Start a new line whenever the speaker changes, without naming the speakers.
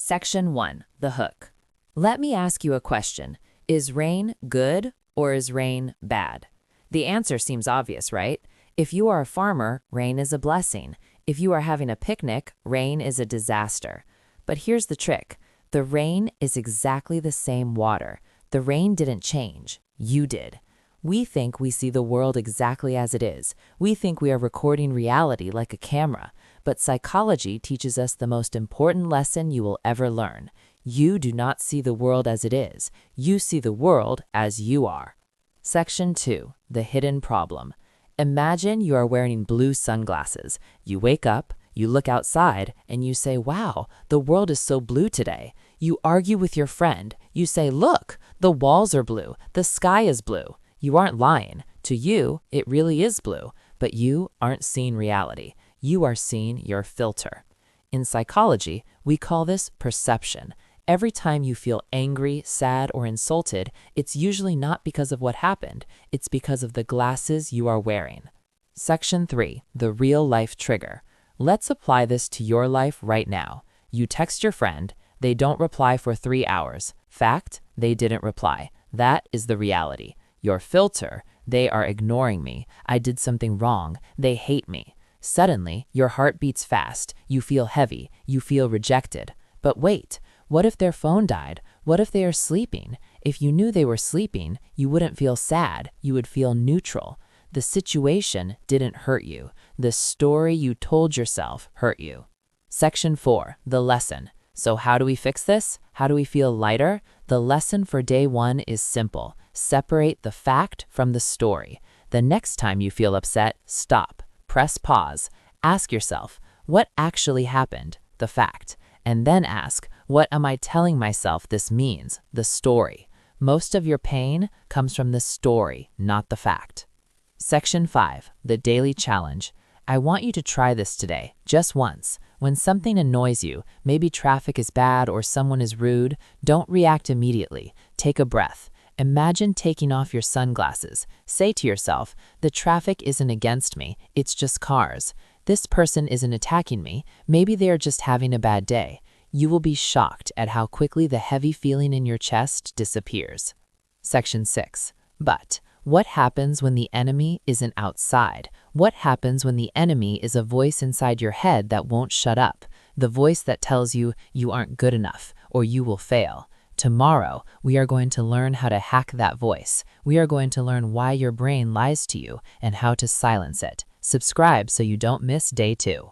Section 1. The hook. Let me ask you a question. Is rain good or is rain bad? The answer seems obvious, right? If you are a farmer, rain is a blessing. If you are having a picnic, rain is a disaster. But here's the trick. The rain is exactly the same water. The rain didn't change. You did. We think we see the world exactly as it is. We think we are recording reality like a camera. But psychology teaches us the most important lesson you will ever learn. You do not see the world as it is. You see the world as you are. Section 2. The hidden problem. Imagine you are wearing blue sunglasses. You wake up, you look outside, and you say, wow, the world is so blue today. You argue with your friend. You say, look, the walls are blue. The sky is blue. You aren't lying. To you, it really is blue. But you aren't seeing reality. You are seeing your filter. In psychology, we call this perception. Every time you feel angry, sad, or insulted, it's usually not because of what happened. It's because of the glasses you are wearing. Section 3. The real-life trigger. Let's apply this to your life right now. You text your friend. They don't reply for 3 hours. Fact, they didn't reply. That is the reality. Your filter, they are ignoring me. I did something wrong. They hate me. Suddenly, your heart beats fast. You feel heavy. You feel rejected. But wait, what if their phone died? What if they are sleeping? If you knew they were sleeping, you wouldn't feel sad. You would feel neutral. The situation didn't hurt you. The story you told yourself hurt you. Section 4. The lesson. So how do we fix this? How do we feel lighter? The lesson for day 1 is simple. Separate the fact from the story. The next time you feel upset, stop. Press pause. Ask yourself, what actually happened? The fact. And then ask, what am I telling myself this means? The story. Most of your pain comes from the story, not the fact. Section 5. The daily challenge. I want you to try this today, just once. When something annoys you, maybe traffic is bad or someone is rude, don't react immediately. Take a breath. Imagine taking off your sunglasses. Say to yourself, the traffic isn't against me, it's just cars. This person isn't attacking me, maybe they are just having a bad day. You will be shocked at how quickly the heavy feeling in your chest disappears. Section 6. But what happens when the enemy isn't outside? What happens when the enemy is a voice inside your head that won't shut up? The voice that tells you you aren't good enough or you will fail. Tomorrow, we are going to learn how to hack that voice. We are going to learn why your brain lies to you and how to silence it. Subscribe so you don't miss day 2.